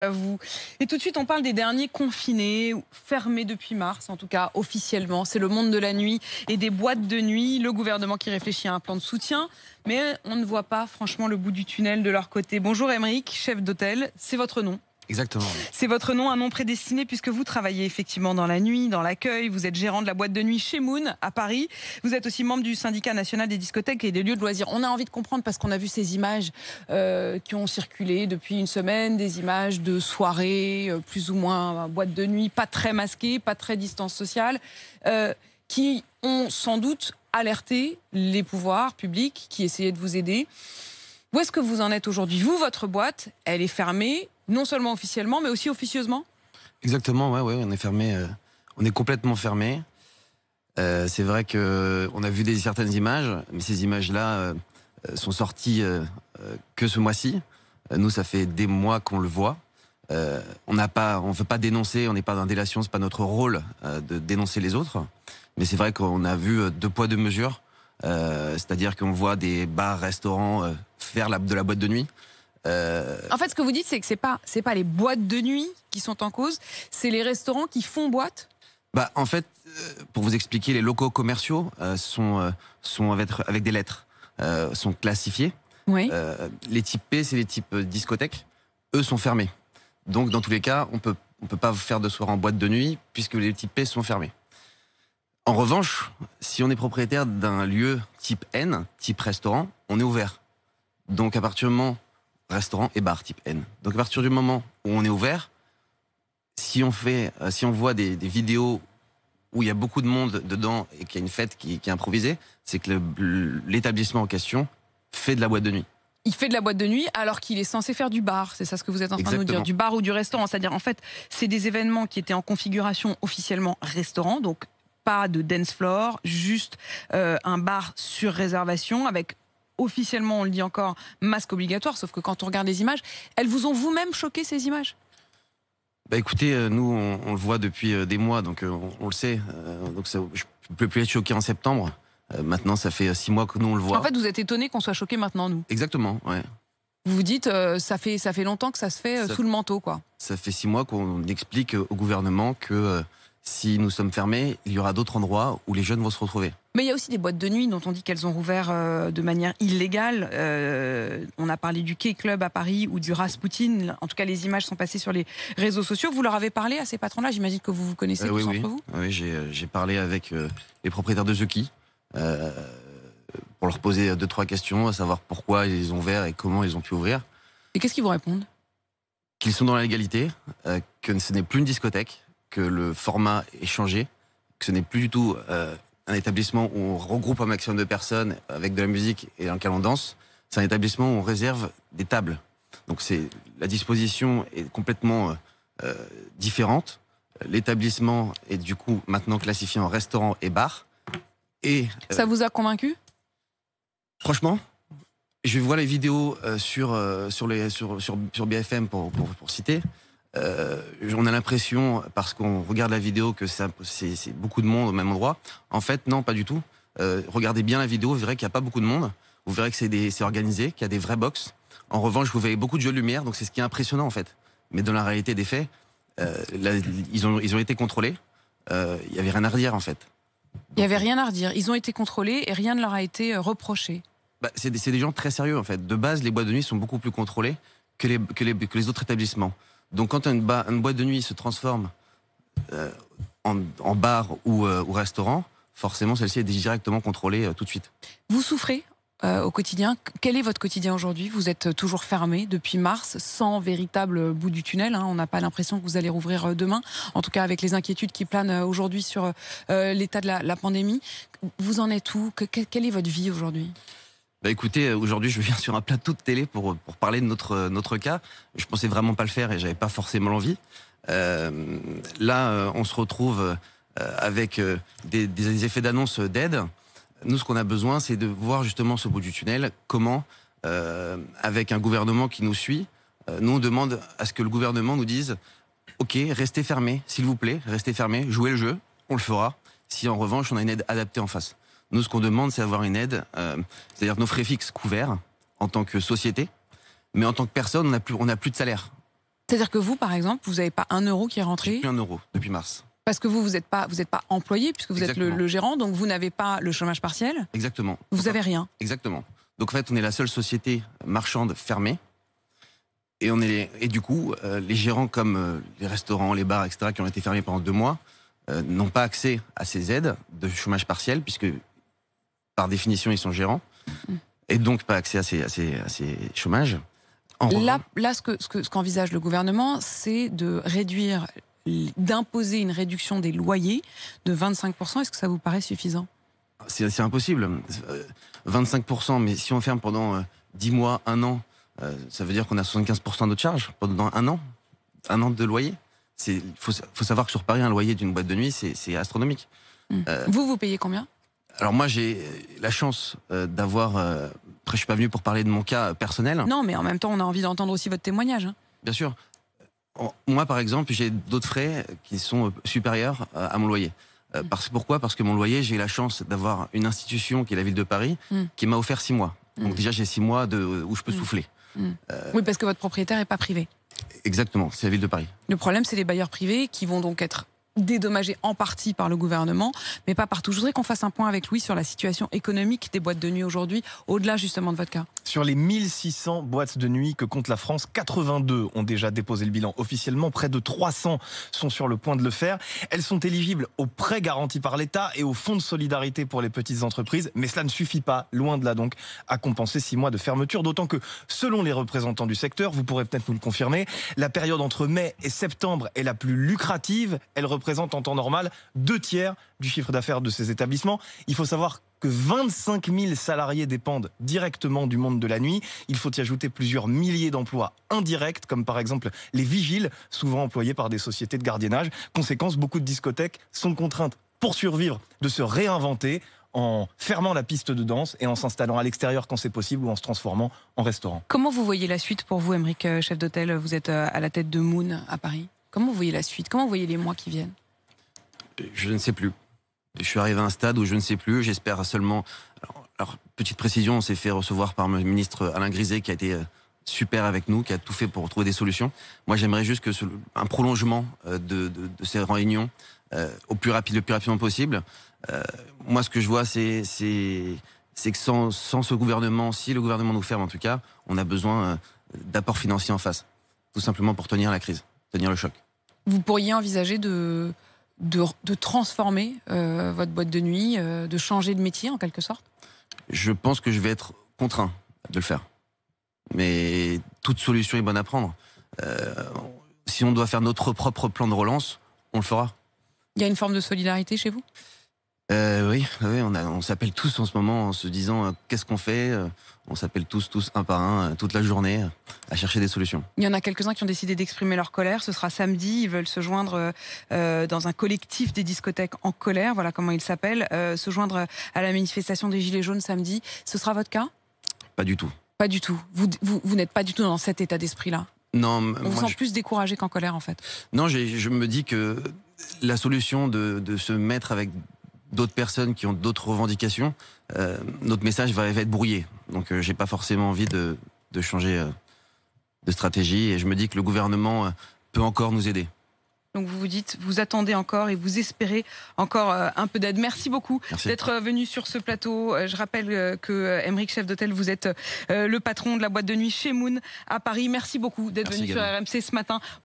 À vous. Et tout de suite, on parle des derniers confinés, fermés depuis mars, en tout cas officiellement. C'est le monde de la nuit et des boîtes de nuit. Le gouvernement qui réfléchit à un plan de soutien, mais on ne voit pas franchement le bout du tunnel de leur côté. Bonjour Émeric, chef d'hôtel, c'est votre nom. Exactement. Oui. C'est votre nom, un nom prédestiné puisque vous travaillez effectivement dans la nuit, dans l'accueil. Vous êtes gérant de la boîte de nuit chez Moon à Paris. Vous êtes aussi membre du syndicat national des discothèques et des lieux de loisirs. On a envie de comprendre parce qu'on a vu ces images qui ont circulé depuis une semaine, des images de soirées plus ou moins boîte de nuit, pas très masquées, pas très distance sociale, qui ont sans doute alerté les pouvoirs publics qui essayaient de vous aider. Où est-ce que vous en êtes aujourd'hui? Vous, votre boîte, elle est fermée, non seulement officiellement, mais aussi officieusement? Exactement, ouais, on est fermé, on est complètement fermé. C'est vrai qu'on a vu certaines images, mais ces images-là sont sorties que ce mois-ci. Nous, ça fait des mois qu'on le voit. On ne veut pas dénoncer, on n'est pas dans la délation, c'est pas notre rôle de dénoncer les autres. Mais c'est vrai qu'on a vu deux poids, deux mesures. C'est-à-dire qu'on voit des bars, restaurants faire de la boîte de nuit. En fait, ce que vous dites, c'est que c'est pas les boîtes de nuit qui sont en cause, c'est les restaurants qui font boîte. En fait, pour vous expliquer, les locaux commerciaux sont avec des lettres, sont classifiés. Oui. Les types P, c'est les types discothèques. Eux sont fermés. Donc, dans tous les cas, on peut pas faire de soirée en boîte de nuit puisque les types P sont fermés. En revanche, si on est propriétaire d'un lieu type N, type restaurant, on est ouvert. Donc à partir du moment, restaurant et bar type N. Donc à partir du moment où on est ouvert, si on voit des vidéos où il y a beaucoup de monde dedans et qu'il y a une fête qui est improvisée, c'est que l'établissement en question fait de la boîte de nuit. Il fait de la boîte de nuit alors qu'il est censé faire du bar, c'est ça ce que vous êtes en train de nous dire, du bar ou du restaurant. C'est-à-dire en fait, c'est des événements qui étaient en configuration officiellement restaurant, donc pas de dance floor, juste un bar sur réservation avec officiellement, on le dit encore, masque obligatoire, sauf que quand on regarde les images, elles vous ont vous-même choqué ces images? Écoutez, nous on le voit depuis des mois, donc on le sait. Donc je ne peux plus être choqué en septembre. Maintenant, ça fait 6 mois que nous on le voit. En fait, vous êtes étonné qu'on soit choqué maintenant, nous? Exactement, ouais. Vous vous dites, ça fait longtemps que ça se fait sous le manteau, quoi. Ça fait 6 mois qu'on explique au gouvernement que si nous sommes fermés, il y aura d'autres endroits où les jeunes vont se retrouver. Mais il y a aussi des boîtes de nuit dont on dit qu'elles ont rouvert de manière illégale. On a parlé du K-Club à Paris ou du Rasputin. En tout cas, les images sont passées sur les réseaux sociaux. Vous leur avez parlé à ces patrons-là? J'imagine que vous vous connaissez tous entre vous. Oui, j'ai parlé avec les propriétaires de The Key pour leur poser 2-3 questions, à savoir pourquoi ils ont ouvert et comment ils ont pu ouvrir. Et qu'est-ce qu'ils vous répondent? Qu'ils sont dans la légalité, que ce n'est plus une discothèque, que le format est changé, que ce n'est plus du tout un établissement où on regroupe un maximum de personnes avec de la musique et dans lequel on danse. C'est un établissement où on réserve des tables. Donc la disposition est complètement différente. L'établissement est du coup maintenant classifié en restaurant et bar. Et ça vous a convaincu? Franchement, je vois les vidéos sur BFM pour citer. On a l'impression, parce qu'on regarde la vidéo, que c'est beaucoup de monde au même endroit. En fait, non, pas du tout. Regardez bien la vidéo, vous verrez qu'il n'y a pas beaucoup de monde. Vous verrez que c'est organisé, qu'il y a des vrais box. En revanche, vous verrez beaucoup de jeux de lumière, donc c'est ce qui est impressionnant en fait. Mais dans la réalité des faits, ils ont été contrôlés. Il n'y avait rien à redire en fait. Il n'y avait rien à redire. Ils ont été contrôlés et rien ne leur a été reproché. C'est des gens très sérieux en fait. De base, les boîtes de nuit sont beaucoup plus contrôlées que les autres établissements. Donc quand une boîte de nuit se transforme en bar ou restaurant, forcément celle-ci est directement contrôlée tout de suite. Vous souffrez au quotidien? Quel est votre quotidien aujourd'hui? Vous êtes toujours fermé depuis mars, sans véritable bout du tunnel. On n'a pas l'impression que vous allez rouvrir demain. En tout cas, avec les inquiétudes qui planent aujourd'hui sur l'état de la pandémie. Vous en êtes où? Quelle est votre vie aujourd'hui? Écoutez, aujourd'hui je viens sur un plateau de télé pour parler de notre cas. Je pensais vraiment pas le faire et j'avais pas forcément l'envie. Là, on se retrouve avec des effets d'annonce d'aide. Nous, ce qu'on a besoin, c'est de voir justement ce bout du tunnel. Comment, avec un gouvernement qui nous suit, nous on demande à ce que le gouvernement nous dise « Ok, restez fermés, s'il vous plaît, restez fermés, jouez le jeu, on le fera. Si en revanche, on a une aide adaptée en face. » Nous, ce qu'on demande, c'est d'avoir une aide, c'est-à-dire nos frais fixes couverts en tant que société, mais en tant que personne, on n'a plus de salaire. C'est-à-dire que vous, par exemple, vous n'avez pas un euro qui est rentré? Plus un euro depuis mars. Parce que vous êtes pas employé, puisque vous êtes le gérant, donc vous n'avez pas le chômage partiel? Exactement. Vous n'avez rien? Exactement. Donc en fait, on est la seule société marchande fermée. Et du coup, les gérants comme les restaurants, les bars, etc., qui ont été fermés pendant 2 mois, n'ont pas accès à ces aides de chômage partiel, puisque par définition, ils sont gérants, et donc pas accès à ces chômages. Là, ce qu'envisage le gouvernement, c'est d'imposer une réduction des loyers de 25%. Est-ce que ça vous paraît suffisant? C'est impossible. 25%, mais si on ferme pendant 10 mois, 1 an, ça veut dire qu'on a 75% de notre charge pendant 1 an. 1 an de loyer. Il faut savoir que sur Paris, un loyer d'une boîte de nuit, c'est astronomique. Vous payez combien? Alors moi, j'ai la chance d'avoir... Après, je suis pas venu pour parler de mon cas personnel. Non, mais en même temps, on a envie d'entendre aussi votre témoignage. Bien sûr. Moi, par exemple, j'ai d'autres frais qui sont supérieurs à mon loyer. Pourquoi? Parce que mon loyer, j'ai la chance d'avoir une institution qui est la ville de Paris, qui m'a offert 6 mois. Donc déjà, j'ai 6 mois où je peux souffler. Oui, parce que votre propriétaire n'est pas privé. Exactement, c'est la ville de Paris. Le problème, c'est les bailleurs privés qui vont donc être dédommagés en partie par le gouvernement, mais pas partout. Je voudrais qu'on fasse un point avec Louis sur la situation économique des boîtes de nuit aujourd'hui, au-delà justement de votre cas. Sur les 1600 boîtes de nuit que compte la France, 82 ont déjà déposé le bilan officiellement. Près de 300 sont sur le point de le faire. Elles sont éligibles aux prêts garantis par l'État et au fonds de solidarité pour les petites entreprises. Mais cela ne suffit pas, loin de là donc, à compenser 6 mois de fermeture. D'autant que, selon les représentants du secteur, vous pourrez peut-être nous le confirmer, la période entre mai et septembre est la plus lucrative. Elle représente en temps normal 2/3 du chiffre d'affaires de ces établissements. Il faut savoir que 25 000 salariés dépendent directement du monde de la nuit. Il faut y ajouter plusieurs milliers d'emplois indirects, comme par exemple les vigiles, souvent employés par des sociétés de gardiennage. Conséquence, beaucoup de discothèques sont contraintes, pour survivre, de se réinventer en fermant la piste de danse et en s'installant à l'extérieur quand c'est possible ou en se transformant en restaurant. Comment vous voyez la suite pour vous, Aymeric, chef d'hôtel? Vous êtes à la tête de Moon à Paris. Comment vous voyez la suite? Comment vous voyez les mois qui viennent? Je ne sais plus. Je suis arrivé à un stade où je ne sais plus. J'espère seulement... Alors, petite précision, on s'est fait recevoir par le ministre Alain Griset, qui a été super avec nous, qui a tout fait pour trouver des solutions. Moi, j'aimerais juste que un prolongement de ces réunions le plus rapidement possible. Moi, ce que je vois, c'est que sans ce gouvernement, si le gouvernement nous ferme en tout cas, on a besoin d'apports financiers en face. Tout simplement pour tenir la crise, tenir le choc. Vous pourriez envisager de transformer votre boîte de nuit, de changer de métier en quelque sorte? Je pense que je vais être contraint de le faire. Mais toute solution est bonne à prendre. Si on doit faire notre propre plan de relance, on le fera. Il y a une forme de solidarité chez vous? Oui, on s'appelle tous en ce moment en se disant qu'est-ce qu'on fait. On s'appelle tous un par un toute la journée à chercher des solutions. Il y en a quelques-uns qui ont décidé d'exprimer leur colère. Ce sera samedi. Ils veulent se joindre dans un collectif des discothèques en colère. Voilà comment il s'appelle. Se joindre à la manifestation des Gilets jaunes samedi. Ce sera votre cas? Pas du tout. Pas du tout. Vous n'êtes pas du tout dans cet état d'esprit-là? Non. On vous sent plus découragé qu'en colère en fait? Non, je me dis que la solution de se mettre avec d'autres personnes qui ont d'autres revendications, notre message va être brouillé. Donc j'ai pas forcément envie de changer de stratégie et je me dis que le gouvernement peut encore nous aider. Donc vous vous dites, vous attendez encore et vous espérez encore un peu d'aide. Merci beaucoup d'être venu sur ce plateau. Je rappelle que Aymeric, chef d'hôtel, vous êtes le patron de la boîte de nuit chez Moon à Paris. Merci beaucoup d'être venu sur RMC ce matin.